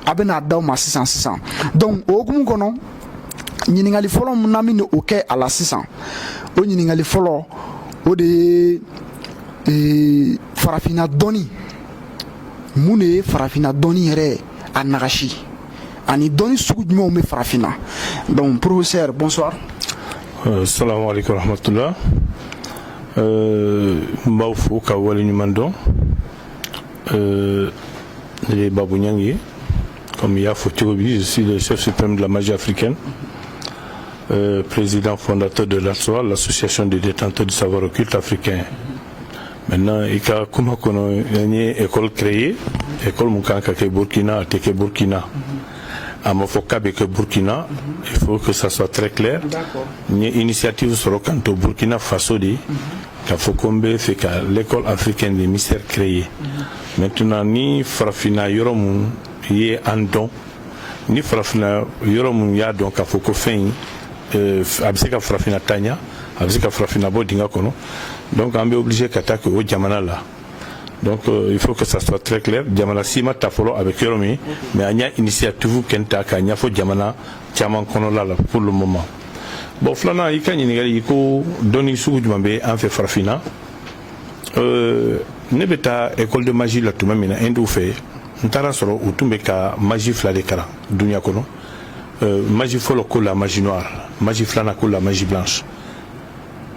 a bɛna d'aw ma sisan donc o hukumu kɔnɔ ɲininkali fɔlɔ mun na min o kɛ a la sisan o ɲininkali fɔlɔ o de ye farafina dɔnni mun de ye farafina dɔnni yɛrɛ a nagasi ani dɔnni sugu jumɛnw bɛ farafina donc professeur bonsoir. Assalamu alaikum rahmatullah. M'b'aw fo ka waleɲuman dɔn. Ne ye Babou Niang ye, comme il y a Fotobi, je suis le chef suprême de la magie africaine, président fondateur de l'ASOA, l'association des détenteurs du savoir occulte africain. Maintenant, il y a une école créée, école Moukanka ke Burkina, à Teke Burkina. À Mofokabe que Burkina, il faut que ça soit très clair. Une initiative sur le canton Burkina Faso dit qu'il faut qu'on fait que l'école africaine des mystères créée. Maintenant, ni Farafina Yoromun y en don, ni Farafina Yoromun ya donc il faut qu'on fait abseka Farafina Tanya, abseka Farafina Bodinga Kono. Donc on est obligé d'attaquer au Djamana là. Donc il faut que ça soit très clair. Djamana Sima Tafolo avec Yoromi, mais il y a une initiative qui est faut Djamana Tchaman Kono là pour le moment. Bon, Flana, il y a donné sous Djambe en fait Farafina. Ne beta école de magie la tout même endo fait. Ntara soro utumbe ka magie flade kara dunia kono. Magie folo ko la magie noire, magie flana ko la magie blanche.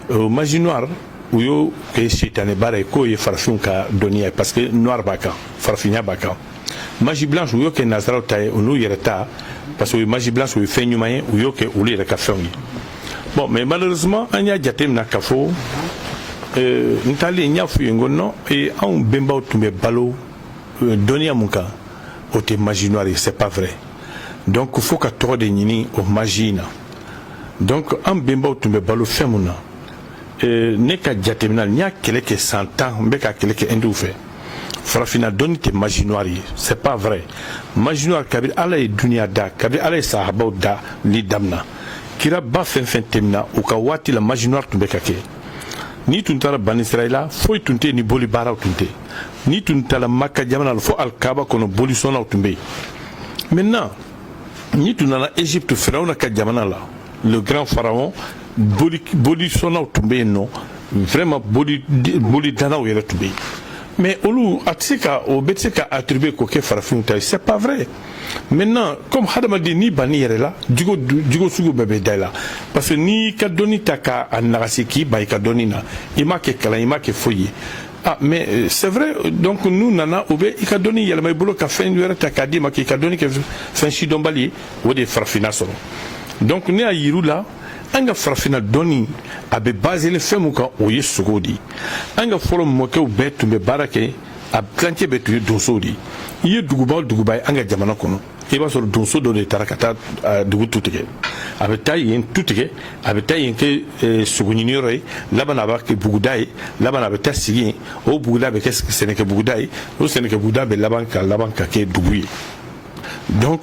Magie noire où yo que chetane bare ko ye farfin ka donia parce que noir baka farfinya baka. Magie blanche où yo que nazara taye onu yereta parce que magie blanche où fait nyumaye où yo que uli re ka fengi. Bon mais malheureusement anya jatem na kafo ntali nyafu yengono et on bemba tumbe balo donia muka o te magie noire c'est pas vrai. Donc il faut que trop de nini au magie na. Donc on bemba tumbe balo femuna ne ka jatemina nya kele ke 100 ans mbe ka kele ke endu fe farafina doni te magie noire c'est pas vrai. Magie noire kabir ala e dunia da kabir ala e sahaba da li damna kira ba fen temna o ka wati la magie noire tumbe ka ke ni tuntara ban Israëla foi tunte ni boli bara tunte ni tuntala makka jamana fo al kaaba kono boli sona tumbe. Maintenant ni tunana Égypte pharaon ka jamana la le grand pharaon boli sona tumbe non vraiment boli dana o yere tumbe. Mais olu atsika o betsika attribuer ko ke farafin tay c'est pas vrai. Maintenant comme hadamadi ni bani yere la digo sugu bebe dayla parce que ni ka doni taka anagasi ki ba ka doni na ima ke kala ima ke foyi. Ah mais c'est vrai donc nous nana obe ka doni yele may bolo ka fen yere taka di ma ka doni ke fen shi dombali o de farafina soro. Donc ni a yiru la anga farafina doni abe basé le femu ka o ye sugodi anga folo mo ke o betu be barake a planche betu donso di ye duguba anga jamana kono e ba so donso do de tarakata dugu tutike abe tay yen tutike abe tay yen ke suguni yore labana ba ke bugudai labana be tasigi o buguda be ke seneke bugudai o seneke buguda be laban ka ke duguyi. Donc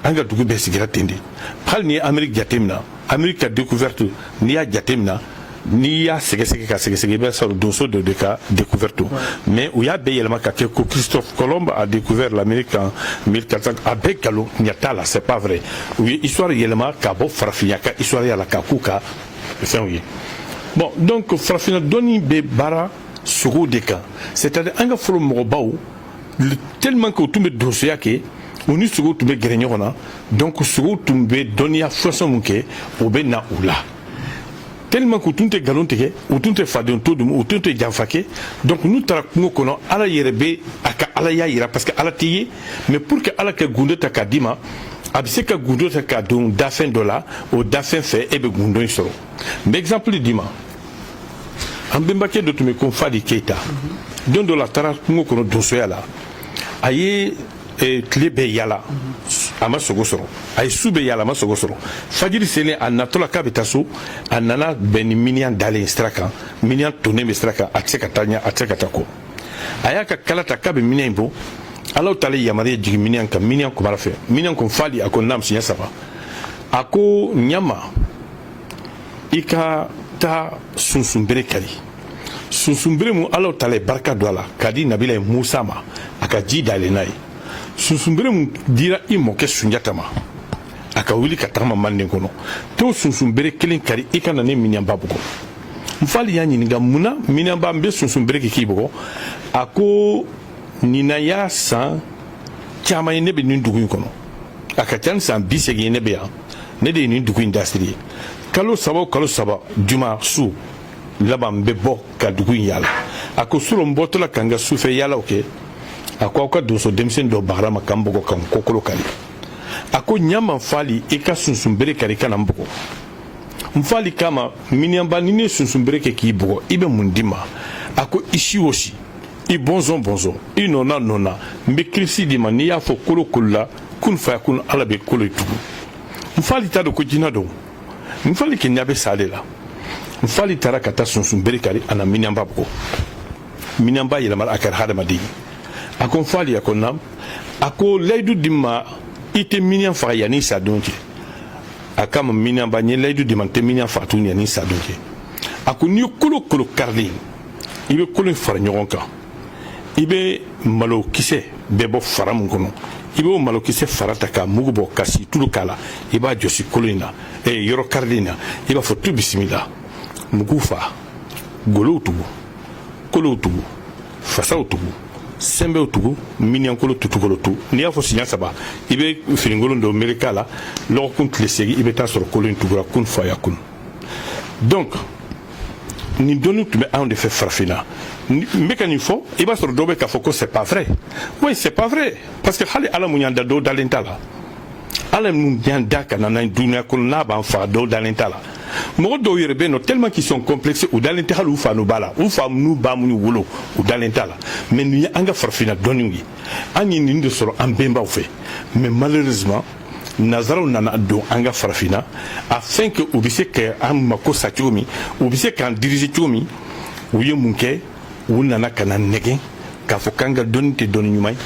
anga dugu be sigira tendi hal ni Amérique jatemna Amérique a découverte ni a jatemna ni a sege be sur dosso de cas découverte mais où ya be yelma ka que Christophe Colomb a découvert l'Amérique en 1400 avec Galo nyatala c'est pas vrai oui histoire yelma ka bo farafia ka histoire ya la ka kuka c'est oui. Bon donc farafina doni be bara sugo de cas c'est-à-dire anga folo mo bawo tellement que tout me dossier yake on est sur tout le donc sur tout le donia façon munke au na oula tellement que tout est galonté ou tout est fadon tout ou tout est janfake donc nous traquons kono ala yerebe aka ala yaira parce que ala tiye mais pour que ala ka gundo ta kadima abse ka gundo ta kadon dafen dola au dafen fait et be gundo isoro mais exemple dima ambembake de tout me confadi keita don de la tara kono dosoyala aye klebe yala ama sogosoro ay sube yala ma sogosoro fajiri sele anatola kabitaso anana ben minian dale straka minian tourner me straka atseka tanya atseka tako ayaka kalata kabe minian bo ala tale yamare jigi minian ka minian ko marafe minian ko fali akon nam sinya saba ako nyama ika ta sunsumbere kali sunsumbere mu ala tale barka dola kadi nabila musa ma aka ji dale nai sunsunbere mun dira i mɔkɛ Sunjata ma a ka wuli ka tagama Manden kɔnɔ t'o sunsunbere kelen kari i ka na ne Minianba bugɔ n fali y'a ɲininka mun na Minianba n bɛ sunsunbere kɛ k'i bugɔ a ko nin na y'a san caman ye ne bɛ nin dugu in kɔnɔ a ka ca ni san 80 ye ne bɛ yan ne de ye nin dugu in dasiri ye kalo saba o kalo saba juma su laban n bɛ bɔ ka dugu in yaala a ko suro n bɔtɔla ka n ka sufɛ yaalaw kɛ a ko aw ka donso denmisɛnnin dɔ bagara ma ka n bugɔ ka n kokolo kari a ko ɲama fali i ka sunsunbere kari i ka na n bugɔ n fali kama Minianba ni ne ye sunsunbere kɛ k'i bugɔ i bɛ mun di ma a ko i si o si i bɔnsɔn bɔnsɔn i nɔna nɔna n bɛ kirisi di ma n'i y'a fɔ kolo kolo la kun faya kun ala bɛ kolo ye tugun n fali t'a dɔn ko jinɛ don n fali kɛ ɲa bɛ sa de la n fali taara ka taa sunsunbere kari a na Minianba bugɔ Minianba yɛlɛmana a kɛra hadamaden ye a ko n fali a ko na a ko layidu di ma i tɛ Minian faga yanni sa don cɛ a kama Minianba n ye layidu di ma n tɛ Minian faga tuguni yanni sa don cɛ a ko n'i ye kolo kolo karilen i bɛ kolo in fara ɲɔgɔn kan i bɛ malokisɛ bɛɛ bɔ fara min kɔnɔ i b'o malokisɛ fara ta k'a mugu bɔ ka si tulu k'a la i b'a jɔsi kolo in na yɔrɔ karilen na i b'a fɔ tu bisimila mugu fa golow tugu kolow tugu fasaw tugu sɛnbɛw tugu Miniankolo tutukolo tu n'i y'a fɔ siɲɛ 3 i bɛ finikolon dɔ meri k'a la lɔgɔkun tile 8 i bɛ taa sɔrɔ kolo in tugura kun faya kun donc nin dɔnni tun bɛ anw de fɛ farafinna n bɛ ka nin fɔ i b'a sɔrɔ dɔw bɛ k'a fɔ ko c'est pas vrai oui c'est pas vrai parce que hali ala mun y'an da dɔw dalen t'a la ala mun y'an da ka na n'an dunuya kɔnɔ n'a b'an faga dɔw dalen t'a la mɔgɔ dɔw yɛrɛ bɛ yen nɔ tellement qu'ils sont complexés u dalen tɛ hali u fa n'u ba la u fa n'u ba minnu wolo u dalen t'a la mais nin ye an ka farafinna dɔnniw ye an ye nin de sɔrɔ an bɛnbaw fɛ mais malheureusement nazaraw nana don an ka farafinna afin que u bɛ se k'an mako sa cogo min u bɛ se k'an diriger cogo min u ye mun kɛ u nana ka na nɛgɛn k'a fɔ k'an ka dɔnni tɛ dɔnni ɲuman ye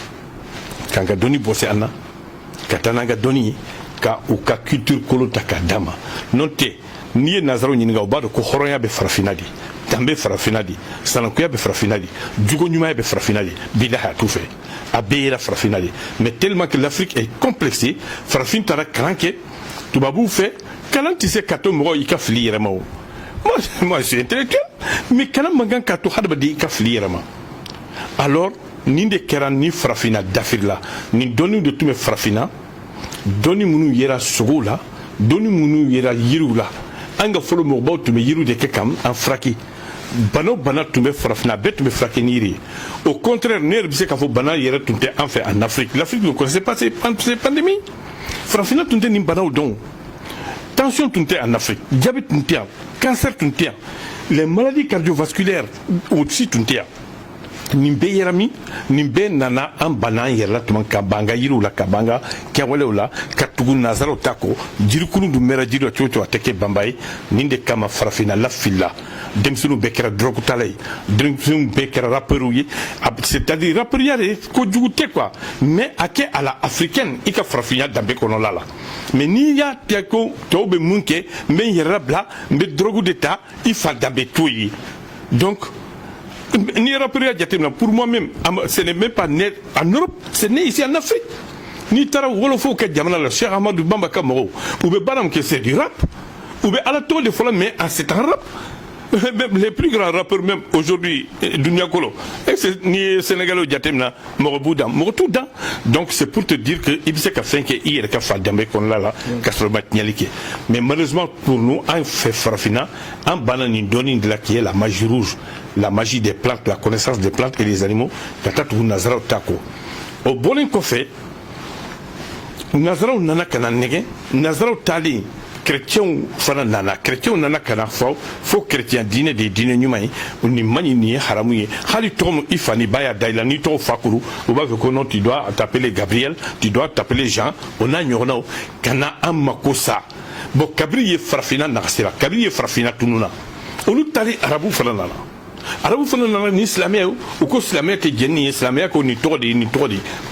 k'an ka dɔnni bɔsi an na ka taa n'an ka dɔnni ye ka u ka culture kolo ta k'a d'a ma n'o tɛ n'i ye nazaraw ɲininka u b'a dɔn ko hɔrɔnya bɛ farafinna de danbe farafinna de sanakuya bɛ farafinna de jogo ɲumanya bɛ farafinna de bilahi a t'u fɛ a bɛɛ yera farafinna de mais tellement que l'Afrique est complexée farafin taara kalan kɛ tubabuw fɛ kalan tɛ se ka to mɔgɔ i ka fili yɛrɛ ma o moi je suis intellectuel mais kalan man kan ka to hadamaden i ka fili yɛrɛ ma alors nin de kɛra ni farafinna dafiri la nin dɔnniw de tun bɛ farafinna dɔnni minnu yera sogow la dɔnni minnu yera yiriw la an ka fɔlɔ mɔgɔbaw tun bɛ yiriw de kɛ k'an furakɛ bana o bana tun bɛ farafinna a bɛɛ tun bɛ furakɛ ni yiri ye au contraire ne yɛrɛ bɛ se k'a fɔ bana yɛrɛ tun tɛ an fɛ en Afrique l'Afrique ne connaissait pas ces pandémies farafinna tun tɛ nin banaw dɔn tension tun tɛ en Afrique diabète tun tɛ yan cancer tun tɛ yan les maladies cardiovasculaires aussi tun tɛ yan nin bɛɛ yɛrɛ min nin bɛɛ nana an bana an yɛrɛ la tuma ka b'an ka yiriw la ka b'an ka kɛwalew la ka tugu nazaraw ta kɔ jirikuru dun mɛra jiri la cogo o cogo a tɛ kɛ banba ye nin de kama farafinna lafilila denmisɛnninw bɛɛ kɛra drogue tala ye denmisɛnninw bɛɛ kɛra rappeurs ye c'est-à-dire rappeuria de kojugu tɛ quoi mais a kɛ à la africaine i ka farafinya danbe kɔnɔla la mais n'i y'a kɛ ko tɔw bɛ mun kɛ n bɛ n yɛrɛ labila n bɛ drogue de ta i fa danbe t'o ye donc ni rappeur jatemina pour moi-même ce n'est même pas né en Europe c'est né ici en Afrique ni tara wolofo ka jamana la Cheikh Ahmadou Bamba ka mɔgɔw u bɛ baara min kɛ c'est du rap u bɛ ala tɔgɔ de fɔlɔ mais c'est un rap même les plus grands rappeurs même aujourd'hui Dunia Kolo ni Sénégalais jatemina mɔgɔ b'u dan mɔgɔ t'u dan donc c'est pour te dire que i bɛ se ka fɛn kɛ i yɛrɛ ka fa danbe kɔnɔna la ka sɔrɔ ma tiɲɛli kɛ mais malheureusement pour nous an fɛ farafinna an banna nin dɔnni de la qui est la magie rouge la magie des plantes, la connaissance des plantes et des animaux, katatu nazaraw tako. O bolen kofé, nazaraw nana kana nege, nazaraw tali chrétien fana nana, chrétien nana kana fo chrétien dîner des dîner nyumai, ni mani ni haramu ye. Hali tom ifani baya daila ni to fakuru, ou ba que non tu dois t'appeler Gabriel, tu dois t'appeler Jean, on a nyorna kana amakosa. Bon Gabriel frafina nakasira, Gabriel frafina tununa. Olu tali arabu fana nana. Arabu fana nana ni islamien ou ko islamien ke jenni islamien ko ni todi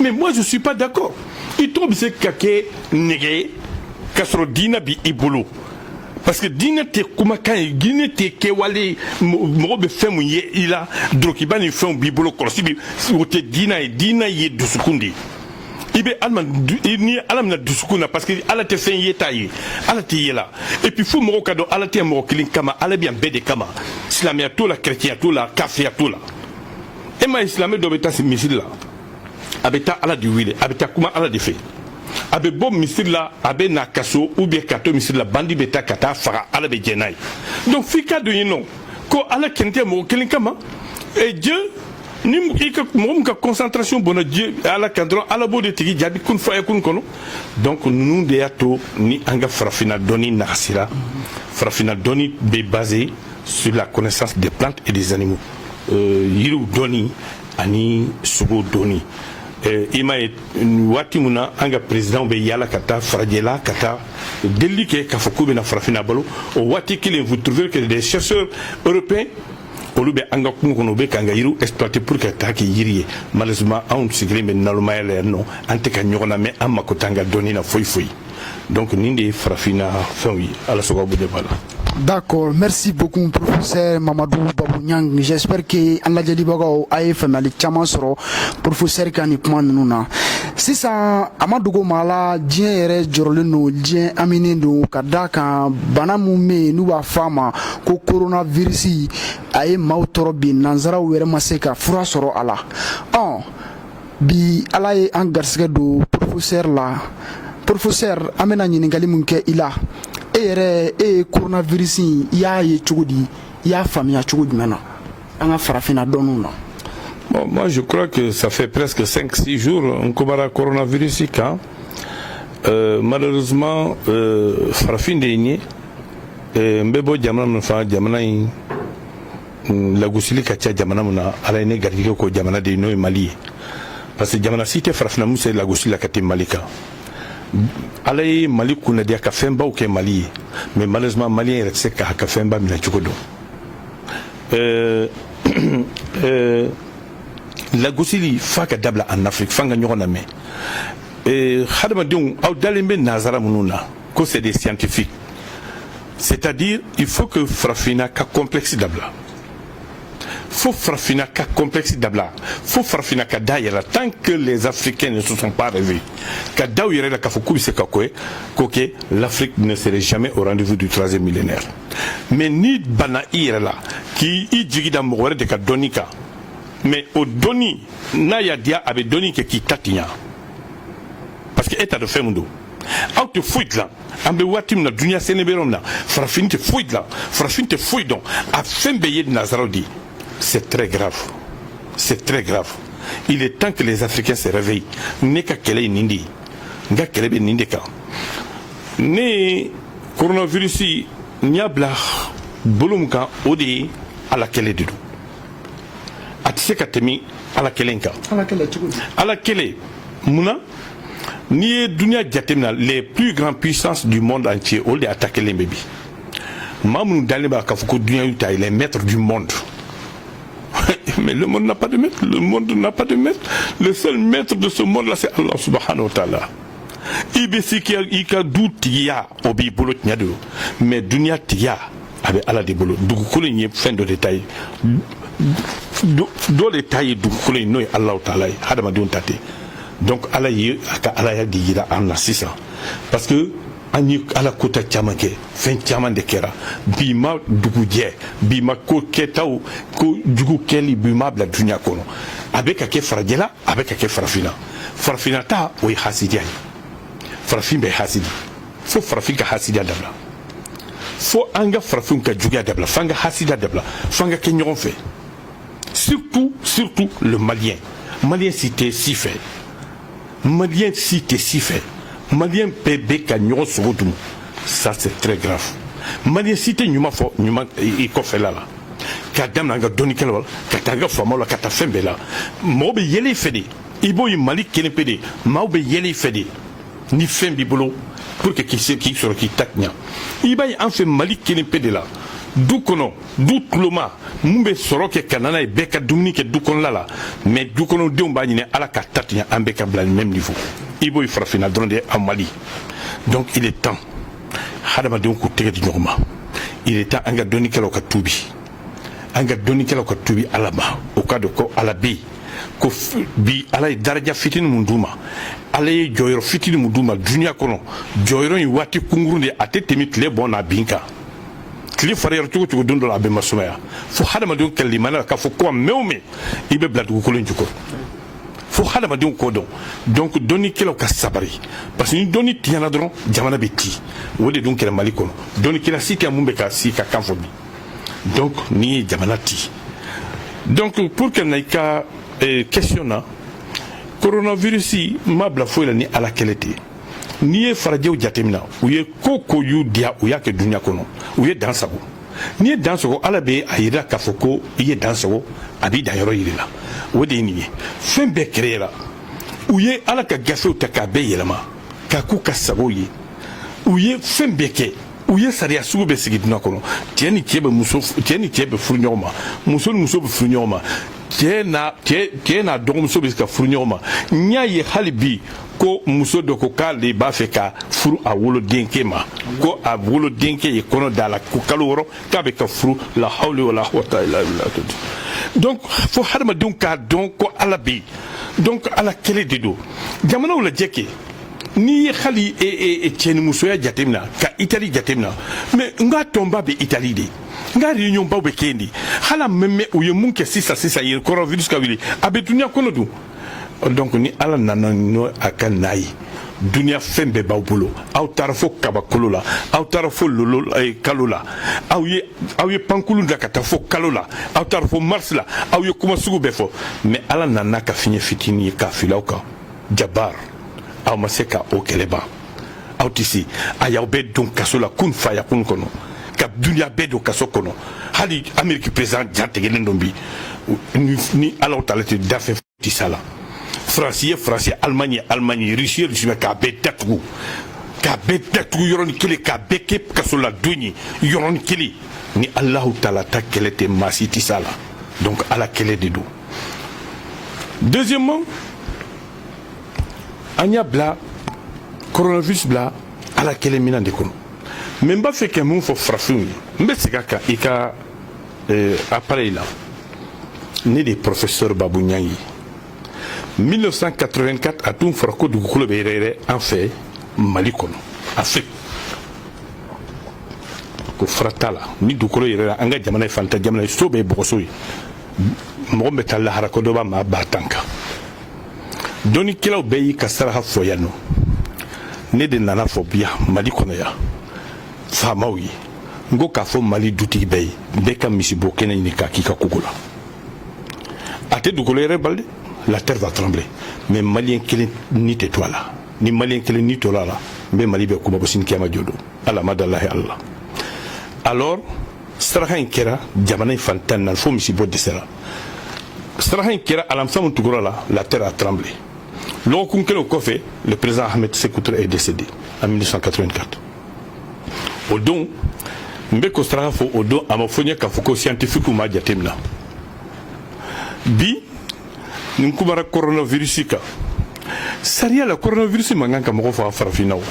mais moi je suis pas d'accord il tombe c'est kake nege kasro dina bi ibulu parce que dina te kuma kan dina te kewale mo be femu ye ila droki bani femu bibulu korosi bi o te dina ye dusukundi ibe alma ni alam na dusukuna parce que ala te fen yeta yi ala te yela et puis faut mo kado ala te mo kilin kama ala bien bede kama islamia to la chrétien to la kafia to la e ma islamé do beta misil la abeta ala du wile abeta kuma ala de fe abe bom misil la abe na kaso ou bien kato misil la bandi beta kata fara ala be jenai donc fika do yino ko ala kente mo kilin kama et Dieu ni mom ka concentration bona Dieu ala kadron ala bo de tigi jadi kun fa kun kono donc nous de yato ni anga frafina doni nasira frafina doni be basé sur la connaissance des plantes et des animaux yiru doni ani sugo doni ima wati muna anga président be yala kata frajela kata delike ka fokube na frafina balo o wati qu'il vous trouvez que des chercheurs européens olube anga kungono be kanga yiru exploiter pour que taki yiriye malheureusement on sigri men nalmayele no ante ka nyona me amma ko tanga doni na foi donc nindi frafina fawi ala sogo bude bala. D'accord, merci beaucoup professeur Mamadou Babou Niang. J'espère que Allah Jali Bagaw aye famali chama soro professeur kani kuma nuna. Sisa Amadou Mala dien yere joroleno dien amine do kadaka banamu me nuba fama ko coronavirus aye mautoro bi nanzara were maseka fura soro ala. Bi ala ye an garsige do professeur la. Professeur amena nyiningali munke ila. Et coronavirus ya ye chugudi ya famia chugudi maintenant anga farafina donuna. Bon, moi je crois que ça fait presque 5-6 jours on combat coronavirus quand malheureusement farafin de mbebo jamana fa jamana la gusili kacha jamana muna ala ne gardigo ko jamana de no Mali parce que jamana cité farafina musa la gusili kati malika alay Mali kuna dia ka femba ou ke Mali mais malheureusement Mali est ka femba mina chukodo la gosili faka dabla en Afrique fanga nyona me khadama dum aw dalimbe nazara mununa ko c'est des scientifiques c'est-à-dire il faut que frafina ka complexe dabla faut frafina ka complexe dabla faut frafina ka daïra tant que les Africains ne se sont pas réveillés ka daïra la ka fokubi se ka koke l'Afrique ne serait jamais au rendez-vous du 3e millénaire mais ni bana ira la qui i jigida mogore de ka donika mais au doni na ya dia abe doni ke ki tatinya parce que état de femundo aw te fuit là ambe watim na dunia seneberom na frafin te fuit là frafin te fuit donc a fembe yed nazarodi. C'est très grave. C'est très grave. Il est temps que les Africains se réveillent. Neka kele nindi. Nga kele nindi ka. Ne coronavirus nyabla bolumka odi ala kele didu. Atise katemi ala kelenka. Ala kele muna ni dunia jatemna les plus grandes puissances du monde entier au lieu d'attaquer les bébés. Mamoun Daliba kafuko dunia yuta il est maître du monde. Mais le monde n'a pas de maître, le monde n'a pas de maître. Le seul maître de ce monde-là, c'est Allah subhanahu wa ta'ala. Ibesi qui a d'outiya, obi bolot nyado. Mais dunia tiya, avec Allah de bolot. Donc, il fin de détail. Dans les détails, il y a Allah ta'ala. Donc, Allah y a dit en assistant. Parce que, ani ala kota chamake fen chaman de kera bima duguje bima ko ketau ko dugu keli bima bla dunya kono abeka ke farajela abeka ke farafina ta o hasidia farafin be hasidi fo farafin ka hasidia dabla fo anga farafin ka juga dabla fanga hasida dabla fanga ke nyon fait surtout le malien cité si fait malien cité si fait Malien bébé kanyo sogodum ça c'est très grave malien cité nyuma fo nyuma iko fela la kadam nga doni kelwal katanga famo la kata fembe la mobe yele fedi ibo mali kene pede maube yele fedi ni fembi bolo pour que qui sur qui taknya ibay en fait mali kene pede la dukono dutloma mumbe soroke kanana e beka dumni ke dukon la mais dukono de umba ni ala ka tatnya ambeka bla même niveau ibo frafina dronde à Mali. Donc il est temps hadama de ko tege di ñoma il est temps anga doni kelo ka tubi anga doni kelo ka tubi alama au cas de ko alabi ko bi ala ye daraja fitini mun d'u ma ala ye jɔyɔrɔ fitini mun d'u ma duniya kɔnɔ jɔyɔrɔ in waati kunkurun de a tɛ tɛmɛ tile bɔn na bin kan tile fariyara cogo cogo don dɔ la a bɛ masumaya fo hadamadenw kɛlɛlimana k'a fɔ ko mɛn o mɛn i bɛ bila dugukolo in jukɔrɔ fo hadamadenw k'o dɔn donc dɔnnikɛlaw ka sabari parce que ni dɔnni tiɲɛna dɔrɔn jamana bɛ ci o de dun kɛra mali kɔnɔ dɔnnikɛla si tɛ mun bɛ ka si ka kan fɔ bi donc ni ye jamana ci donc pour que na i ka question na coronavirus ma bila foyi la ni ala kɛlɛ tɛ n'i ye farajɛw jateminɛ u ye ko ko y'u diya u y'a kɛ dunuya kɔnɔ u ye dan sago n'i ye dan sago ala bɛ a yira k'a fɔ ko i ye dan sago a b'i danyɔrɔ yiri la o de ye nin ye fɛn bɛɛ kɛrɛra u ye ala ka gafew ta k'a bɛɛ yɛlɛma k'a k'u ka sago ye u ye fɛn bɛɛ kɛ u ye sariya sugu bɛɛ sigi dunuya kɔnɔ cɛ ni cɛ bɛ furu ɲɔgɔn ma muso ni muso bɛ furu ɲɔgɔn ma cɛ n'a dɔgɔmuso bɛ se ka furu ɲɔgɔn ma n y'a ye hali bi ko muso dɔ ko k'ale b'a fɛ ka furu a wolodenkɛ ma ko a wolodenkɛ ye kɔnɔ da la ko kalo wɔɔrɔ k'a bɛ ka furu la hawli wala quwwata illa billah donc fo hadamadenw k'a dɔn ko ala bɛ yen donc ala kɛlɛ de don jamanaw lajɛ kɛ n'i ye hali cɛ ni musoya jateminɛ ka itali jateminɛ mais n ka tɔnba bɛ itali de n ka réunion baw bɛ kɛ yen de hali a mɛmɛ u ye mun kɛ sisan ye coronavirus ka wuli a bɛ duniya kɔnɔ dun donc ni ala nana n'o a ka na ye duniya fɛn bɛɛ b'aw bolo aw taara fo kabakolo la aw taara fo kalo la aw ye pankulu da ka taa fo kalo la aw taara fo mars la aw ye kuma sugu bɛɛ fɔ mais ala nana ka fiɲɛ fitinin ye k'a fili aw kan jabar aw ma se ka o kɛlɛ ban aw tɛ se a y'aw bɛɛ don kaso la kun fa yakun kɔnɔ ka duniya bɛɛ don kaso kɔnɔ hali ameriki président ja tigɛlen don bi ni alaw tala tɛ dafɛ ti sa la France ye France Allemagne Russie k'a bɛɛ datugu yɔrɔnin kelen k'a bɛɛ kɛ kaso la don ye yɔrɔnin kelen ni alahu taala ta kɛlɛ tɛ maa si tɛ s'a la donc ala kɛlɛ de don deuxièmement an y'a bila coronavirus bila ala kɛlɛ minan de kɔnɔ mais n b'a fɛ ka mun fɔ farafinw ye n bɛ segin a kan i ka appareil la ne de ye professeur Babu Ɲangi 1984 a tun fɔra ko dugukolo bɛ yɛrɛyɛrɛ an fɛ mali kɔnɔ Afrique ko fara t'a la ni dugukolo yɛrɛra an ka jamana ye fantan jamana ye so bɛɛ ye bɔgɔso ye mɔgɔ bɛ taa lahara ko dɔ b'a maa ba tan kan dɔnnikɛlaw bɛɛ y'i ka saraka fɔ yan nɔ ne de nana fɔ bi yan mali kɔnɔ yan faamaw ye n ko k'a fɔ mali dutigi bɛɛ ye bɛɛ ka misibo kɛnɛ ɲini k'a k'i ka kogo la a tɛ dugukolo yɛrɛ bali la terre va trembler mais malien kelen ni tɛ to a la ni malien kelen ni to la n bɛ mali bɛɛ kuma bɔ sini kiyama jo don ala ma dalahi ala alors saraka in kɛra jamana in fan tan naani fo misibo dɛsɛra saraka in kɛra alamisa min tugura la terre a tremblé lɔgɔkun kelen o kɔfɛ le président Ahmed Sékou Touré est décédé en 1984 o don n bɛ ko saraka fɔ o don a ma fɔ n ye k'a fɔ ko scientifique m'a jateminɛ bi nin kumara coronavirus kan sariya la coronavirus man kan ka mɔgɔ faga farafinna o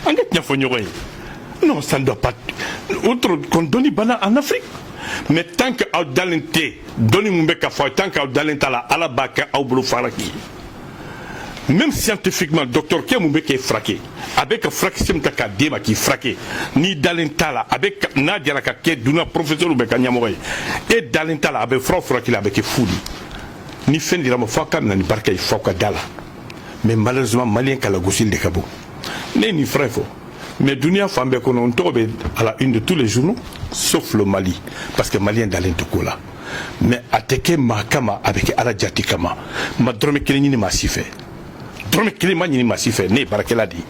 an ka tiɲɛ fɔ ɲɔgɔn ye non ça ne doit pas autre qu'on dɔnni banna en Afrique mais tant que aw dalen tɛ dɔnni mun bɛ ka fɔ tant que aw dalen t'a la ala b'a kɛ aw bolo fara k'i même scientifiquement docteur kɛ mun bɛ k'e furakɛ a bɛ ka furakisɛ min ta k'a d'e ma k'i furakɛ n'i dalen t'a la a bɛ n'a jara ka kɛ dunan professeur bɛ ka ɲɛmɔgɔ ye e dalen t'a la a bɛ fura furakɛ la a bɛ kɛ fu de ni fɛn dira ma fo ka na ni barika ye fo ka da la mais malheureusement malien ka lagosili de ka bon ne ye nin fura fɔ mais duniya fan bɛɛ kɔnɔ n tɔgɔ bɛ à la une de tous les journaux sauf le Mali parce que malien dalen tɛ ko la mais a tɛ kɛ maa kama a bɛ kɛ ala jati kama ma dɔrɔmɛ kelen ɲini maa si fɛ dɔrɔmɛ kelen ma ɲini maa si fɛ ne ye baarakɛla de ye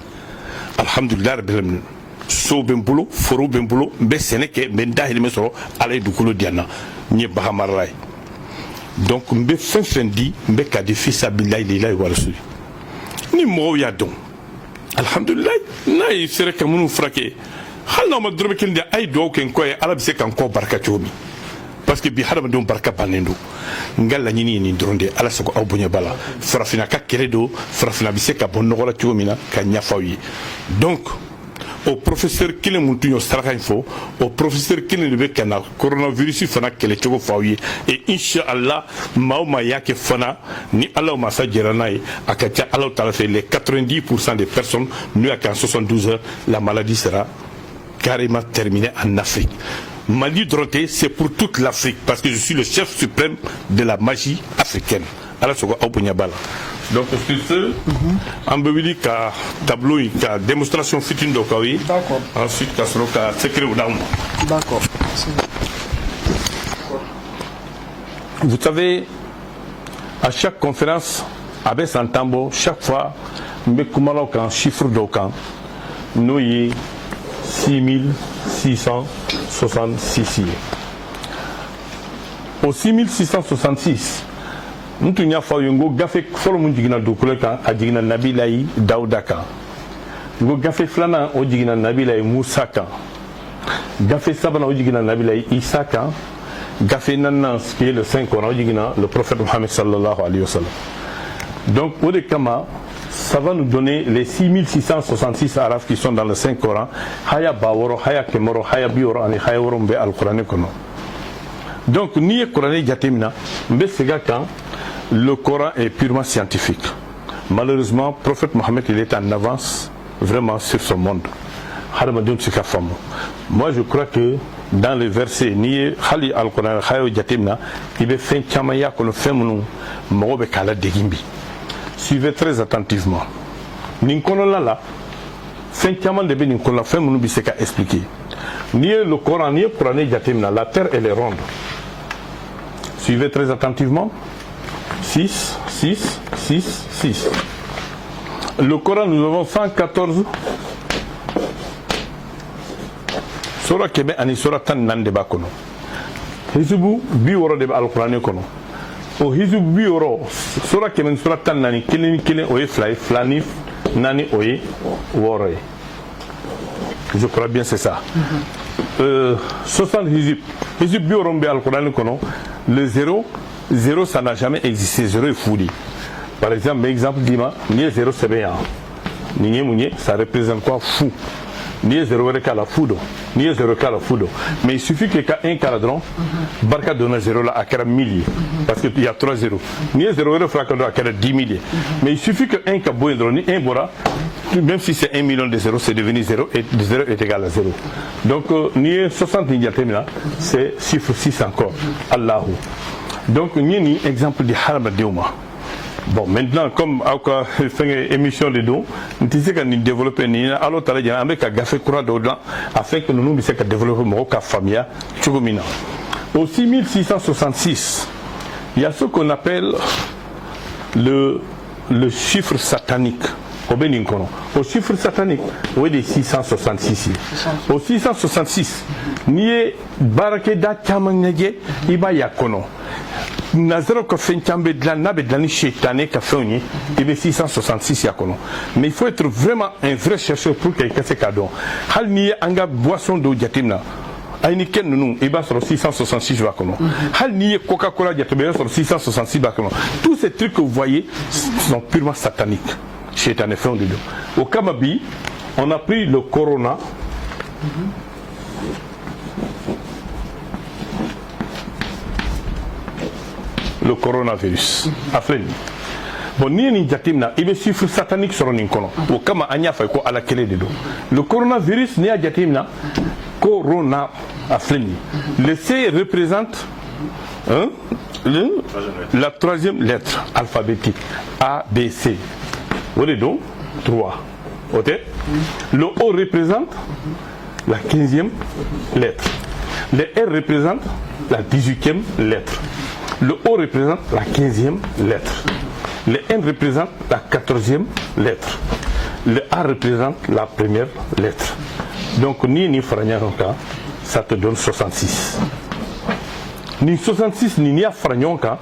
alhamdulilayi rabbil alamin sow bɛ n bolo forow bɛ n bolo n bɛ sɛnɛ kɛ n bɛ n dahirimɛ sɔrɔ ala ye dugukolo di yan na n ye bagan marala ye donc n bɛ fɛn fɛn di n bɛ k'a di fisabililayi lilayi wa rasuli ni mɔgɔw y'a dɔn alhamdulilayi n'a ye sera ka minnu furakɛ hali n'aw ma dɔrɔmɛ kelen di a ye dugawu kɛ n kɔ ye ala bɛ se ka n kɔ barika cogo min parce que bi hadamadenw barika bannen don n ka laɲini ye nin dɔrɔn de ala sago aw bonya b'a la farafinna ka kɛlɛ don farafinna bɛ se ka bɔ nɔgɔ la cogo min na ka ɲɛfɔ aw ye donc au professeur kelen mun tun y'o saraka in fɔ o professeur kelen de bɛ ka na coronavirus fana kɛlɛcogo f'aw ye et inchallah maa o maa y'a kɛ fana ni ala ma sa jɛra n'a ye a ka ca ala taala fɛ les 90% des personnes n'u y'a kɛ en 72 heures la maladie sera carrément terminée en Afrique. Mali Droté, c'est pour toute l'Afrique parce que je suis le chef suprême de la magie africaine. Alors, c'est quoi donc, sur ce, on peut dire que tableau, la démonstration fitine de Kawi. D'accord. Ensuite, il y a secret ou d'armes. D'accord. Vous savez, à chaque conférence, avec Santambo, chaque fois, nous avons un chiffre d'aucun. Nous y 6666. Au 6666, nous avons gafé folo mun jigina dukule kan a jigina nabilayi dauda kan ngo gafé flana o jigina nabilayi musa kan gafé sabana o jigina nabilayi isa kan gafé nanna qui est le 5 Coran o jigina le prophète Mohammed sallallahu alayhi wa sallam. Donc au de kama ça va nous donner les 6666 arabes qui sont dans le 5 Coran haya baworo haya kemoro haya bioro ani haya worombe al-Qur'an kono. Donc ni Qur'an jatemina mbe sega kan le Coran est purement scientifique. Malheureusement, le prophète Mohammed il est en avance vraiment sur son monde. Moi je crois que dans les versets, ni Khali al-Quran, il va faire chamaya que le fait mon mauvais kala degimbi. Suivez très attentivement. Ninkono là, fin chaman de Ninkono fait mon biseka expliquer. Ni le Coran, ni le Coran la terre elle est ronde. Suivez très attentivement. 6, 6, 6, 6. Le Coran, nous avons 114. Sura Kebe ani Sura Tan Nande Bakono. Hizubu Bioro de Al-Quran Kono. O Hizubu Bioro, Sura Kebe Sura Tan Nani, Kelen Oye Fly, Flanif, Nani Oye, Wore. Je crois bien c'est ça. 60 Hizub. Hizub Bioro de Al-Quran Kono. Le 0. 0 ça n'a jamais existé, 0 est fouli. Par exemple, Dima, ni 0 c'est bien. Ni Mounié, ça représente quoi? Fou. Ni 0 est la foudo. Ni 0 est la foudo. Mais il suffit qu'il y ait un caladron, Barca donne 0 là à 40 milliers. Parce qu'il y a 3 0. Ni 0 est fracadron à 10 milliers. Mais il suffit qu'un caboindron, ni un bora, même si c'est 1 million de 0, c'est devenu 0 et 0 est égal à 0. Donc, ni 60 milliards, c'est chiffre 6 encore. Allahu. Donc, nous avons un exemple de Harba Deuma. Bon, maintenant, comme on fait une émission de dos, nous avons développé alors nous avons fait courant dedans afin que nous puissions développer notre famille. Au 6666, il y a ce qu'on appelle le chiffre satanique. Au chiffre satanique, oui, des 666. Au 666, ni Barakeda Kamanyage, Iba Yakono. Nazaro ko fenchambe de la nabe de la chétane ka feuni et 666 yakono. Mais il faut être vraiment un vrai chercheur pour quelqu'un ce cadeau. Hal ni anga boisson d'eau jatimna. Aini ken nous et bas sur 666 bakono. Hal ni Coca-Cola jatimna sur 666 bakono. Tous ces trucs que vous voyez sont purement sataniques. Chétane feuni de. Au Kamabi, on a pris le corona. Le coronavirus. Bon, ni jatimna, il y a des chiffres sataniques sur l'incono. Au kama anya fa ko ala kele de do. Le coronavirus ni a jatimna corona afleni. Le C représente la troisième lettre alphabétique A B C. Vous voyez donc 3. OK? Le O représente la 15e lettre. Le R représente la 18e lettre. Le O représente la 15e lettre. Le N représente la 14e lettre. Le A représente la première lettre. Donc, ni Franyanka, ça te donne 66. Ni 66, ni Franyanka,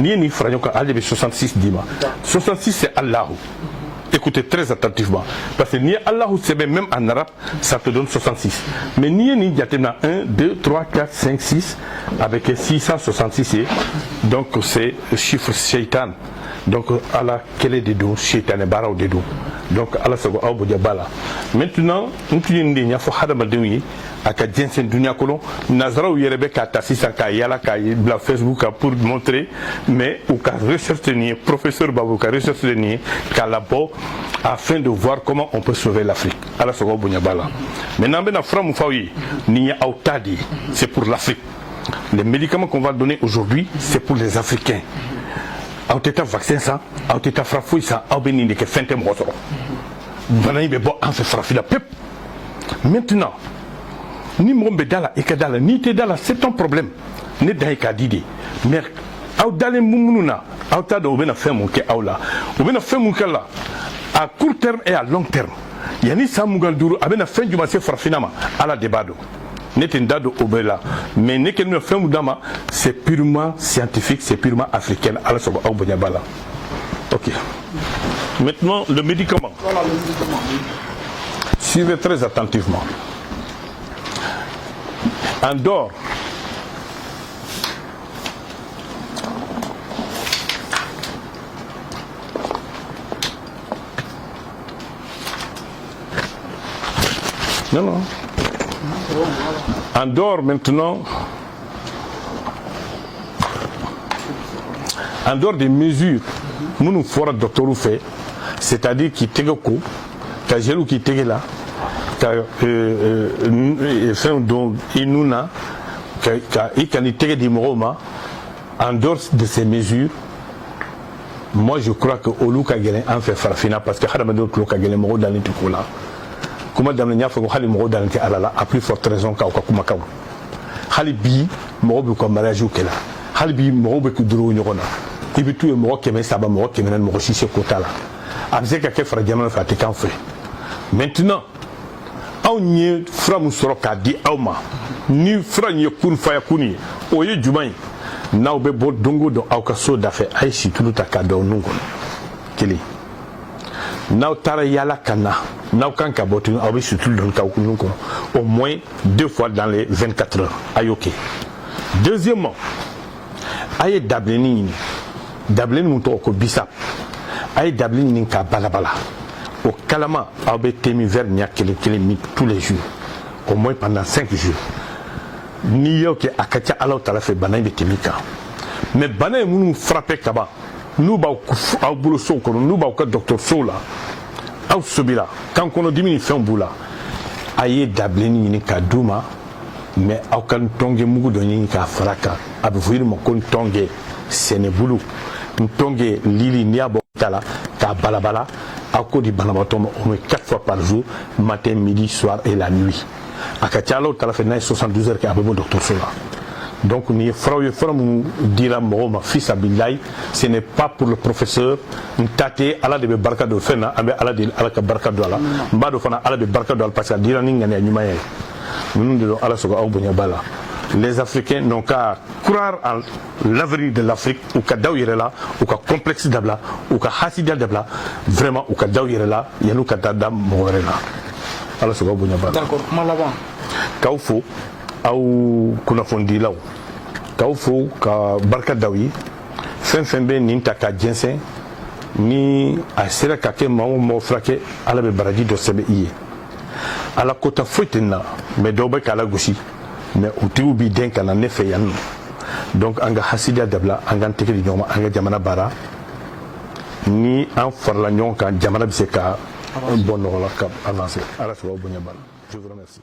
ni Franyanka, allez, 66 Dima. 66, c'est Allahu. Écoutez très attentivement. Parce que ni Allahu c'est même en arabe, ça te donne 66. Mais ni Diatena 1, 2, 3, 4, 5, 6, avec 666. Donc c'est le chiffre shaitan. Donc Allah, quel est des dons? Shaitan et bara des dons. Donc Allah se voit au bout de bala. Maintenant, nous avons fait hadamadenw à ka jensen dunya kono nazaraw yere be ka ta sisan ka yala ka bla Facebook pour montrer mais ou ka recherche ni professeur Babou ka recherche ni ka labo afin de voir comment on peut sauver l'Afrique ala sogo bunya bala maintenant ben afram fawi ni autadi c'est pour l'Afrique. Les médicaments qu'on va donner aujourd'hui c'est pour les Africains. Auteta vaccin ça auteta frafouille ça abeni de que fentem roto bana be bo en fait frafila pep. Maintenant ni mombe dala et kadala ni te dala c'est ton problème ne dai kadidi mais aw dalen mumununa aw ta do bena femu ke awla o bena femu kala à court terme et à long terme yani samugal duru abena fen juma se farfinama ala debado neten dado obela mais ne ken femu dama c'est purement scientifique c'est purement africain ala so aw bonya bala. OK, maintenant le médicament. Voilà le médicament. Suivez très attentivement. En dehors non. En dehors maintenant, en dehors des mesures, nous ferons docteur fait, c'est-à-dire qui tegeko, kajelou qui tegela. En dehors de ces mesures, moi je crois que Olu Kagelen en fait farfina parce que Hadamadou Kagelen Moro dans les Tukola. Comment dans le Niafo Hali Moro dans les Alala, à plus forte raison Kaukakumakaou. Halibi, Moro comme mariage ou Kela. Halibi, Moro Kudro Yorona. Il veut tout le Moro qui met Saba Moro qui mène Moro Sissé Kotala. Abzeka Kefra Diamant Fatikan fait. Maintenant, on y est framu soro ka di awma ni fra ni kun fa yakuni o ye jumai na be bo dongo do awka so da fe ay si tuluta ka do nungo kili na tara yala kana na kan ka botu awi si tul don ka nungo au moins 2 fois dans les 24 heures ayoke. Deuxièmement, ay dableni muto ko bisap ay dableni ka balabala au Kalama, Abetemi vers Niakele tous les jours, au moins pendant 5 jours. Ni yo ke akatia ala tala fait banay de temika. Mais banay nous frapper kaba. Nous ba au boulot soko, nous ba au docteur Sola. Au sobila, quand on diminue fait un boula. Aye dableni ni kaduma, mais au kan tonge mugu doni ka fraka. Abuir mo kon tonge senebulu. Tonge lili niabo tala ka balabala. À cause du balabatom au moins 4 fois par jour, matin, midi, soir et la nuit. À Katialo, tu as fait 72 heures qu'il y a un docteur Sola. Donc, nous avons dit à mon fils Abillaï, ce n'est pas pour le professeur, Ntate, ala de barka de fena, ala de barka de ala, Mbado fana ala de barka de ala, parce que Dira Ningane a Numaye. Nous devons ala soga au Bonyabala. Les Africains n'ont qu'à croire en l'avenir de l'Afrique, ou qu'à Daouyerela, ou qu'à complexe d'Abla, ou qu'à Hassidia d'Abla, vraiment, ou qu'à Daouyerela, Yanou Katadam Morela. Alors, c'est quoi, Bonyaba? D'accord, Malaba. Kaufo, ou Kunafondi Lao, Kaufo, Ka Barka Daoui, Fenfembe, Ninta Ka Jensen, ni a Sera Kake, Mao Frake, Alabe Baradi de Sebe. À la côte Fouetena, mais Dobe Kalagoshi. Mais où bi den kana ne fe yan donc anga hasidia dabla anga teke di nyoma anga jamana bara ni en farla nyon kan jamana bi se ka bon no la cap avancer ala so bo nyabal. Je vous remercie.